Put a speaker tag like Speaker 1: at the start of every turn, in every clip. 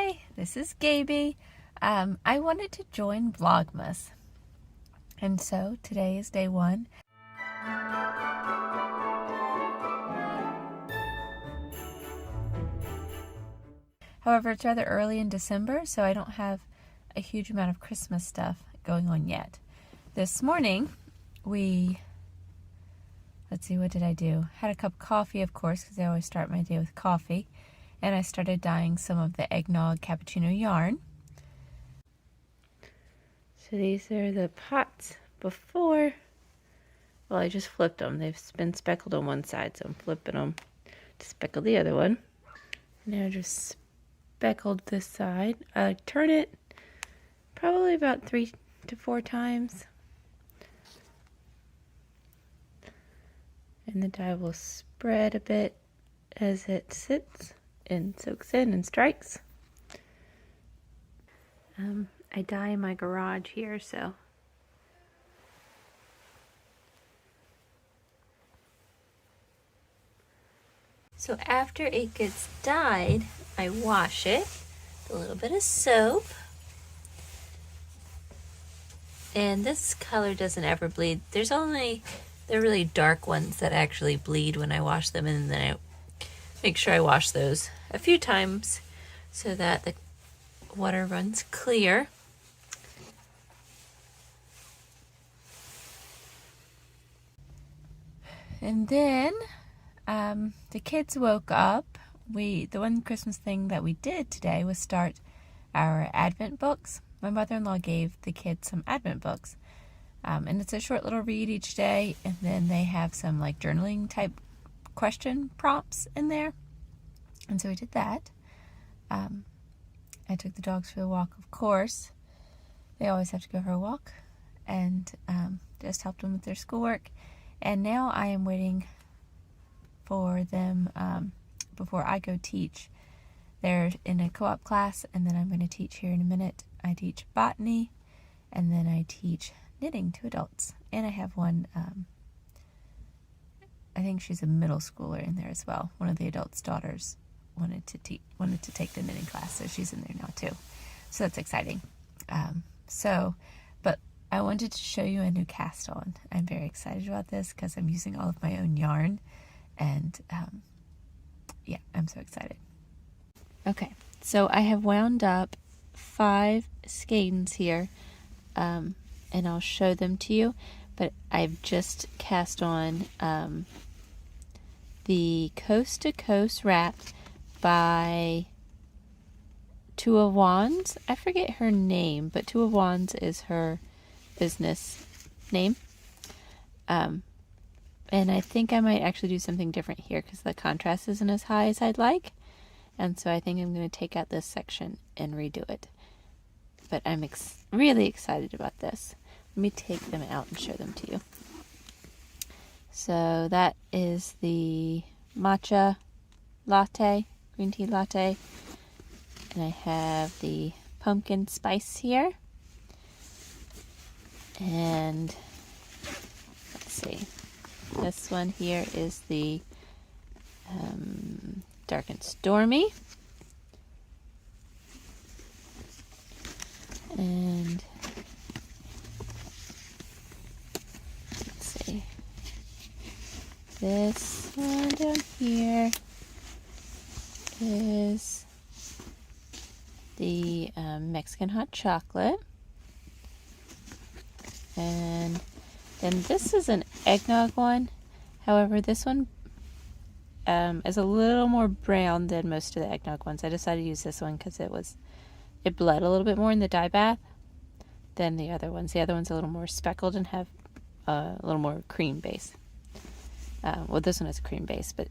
Speaker 1: Hi, this is Gabie. I wanted to join Vlogmas, and so today is day one. However, it's rather early in December, so I don't have a huge amount of Christmas stuff going on yet. This morning, let's see, what did I do? Had a cup of coffee, of course, because I always start my day with coffee. And I started dyeing some of the eggnog cappuccino yarn. So these are the pots before. Well, I just flipped them. They've been speckled on one side, so I'm flipping them to speckle the other one. Now I just speckled this side. I turn it probably about 3 to 4 times. And the dye will spread a bit as it sits and soaks in and strikes. I dye in my garage here, so after it gets dyed, I wash it with a little bit of soap. And this color doesn't ever bleed. There's only the really dark ones that actually bleed when I wash them, and then I make sure I wash those a few times so that the water runs clear. And then the kids woke up. The one Christmas thing that we did today was start our Advent books. My mother-in-law gave the kids some Advent books. And it's a short little read each day, and then they have some like journaling type question prompts in there. And so we did that. I took the dogs for the walk, of course. They always have to go for a walk, and just helped them with their schoolwork. And now I am waiting for them before I go teach. They're in a co-op class, and then I'm going to teach here in a minute. I teach botany, and then I teach knitting to adults. And I have one, I think she's a middle schooler in there as well. One of the adults' daughters wanted to take the knitting class, so she's in there now too. So that's exciting. But I wanted to show you a new cast on. I'm very excited about this because I'm using all of my own yarn, and yeah, I'm so excited. Okay, so I have wound up 5 skeins here, and I'll show them to you, but I've just cast on the Coast to Coast wrap by Two of Wands. I forget her name, but Two of Wands is her business name. And I think I might actually do something different here because the contrast isn't as high as I'd like. And so I think I'm going to take out this section and redo it. But I'm really excited about this. Let me take them out and show them to you. So that is the matcha latte, green tea latte. And I have the pumpkin spice here. And let's see. This one here is the dark and stormy. And let's see. This one down here is the Mexican hot chocolate. And then this is an eggnog one. However, this one is a little more brown than most of the eggnog ones. I decided to use this one because it bled a little bit more in the dye bath than the other ones. The other one's a little more speckled and have a little more cream base. Well, this one has a cream base, but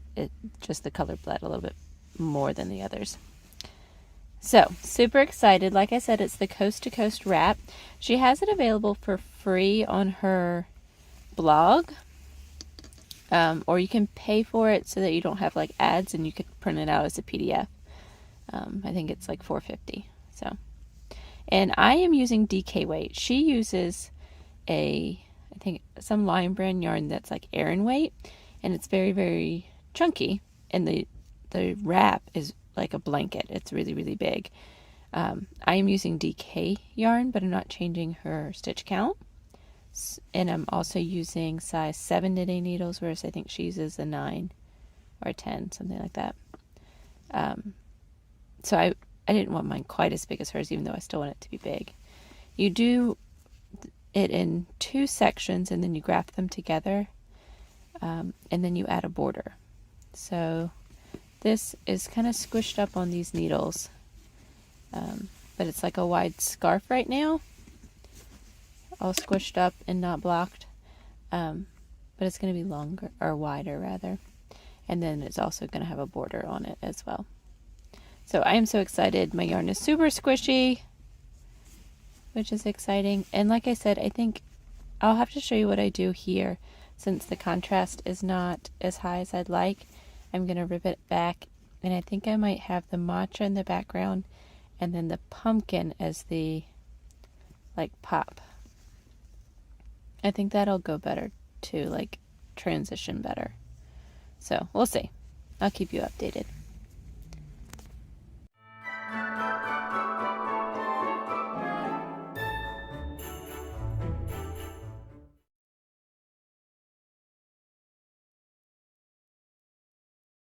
Speaker 1: just the color bled a little bit more than the others. So, super excited. Like I said, it's the Coast to Coast wrap. She has it available for free on her blog. Or you can pay for it so that you don't have like ads, and you could print it out as a PDF. I think it's like $4.50. So, and I am using DK weight. She uses I think some Lion Brand yarn that's like Aran weight, and it's very, very chunky. And the wrap is like a blanket. It's really, really big. I am using DK yarn, but I'm not changing her stitch count. And I'm also using size 7 knitting needles, whereas I think she uses a 9 or a 10, something like that. So I didn't want mine quite as big as hers, even though I still want it to be big. You do it in 2 sections, and then you graft them together, and then you add a border. So this is kind of squished up on these needles, but it's like a wide scarf right now, all squished up and not blocked, but it's going to be longer, or wider rather, and then it's also going to have a border on it as well. So I am so excited. My yarn is super squishy, which is exciting. And like I said, I think I'll have to show you what I do here, since the contrast is not as high as I'd like. I'm going to rip it back, and I think I might have the matcha in the background and then the pumpkin as the like pop. I think that'll go better too, like transition better. So we'll see. I'll keep you updated.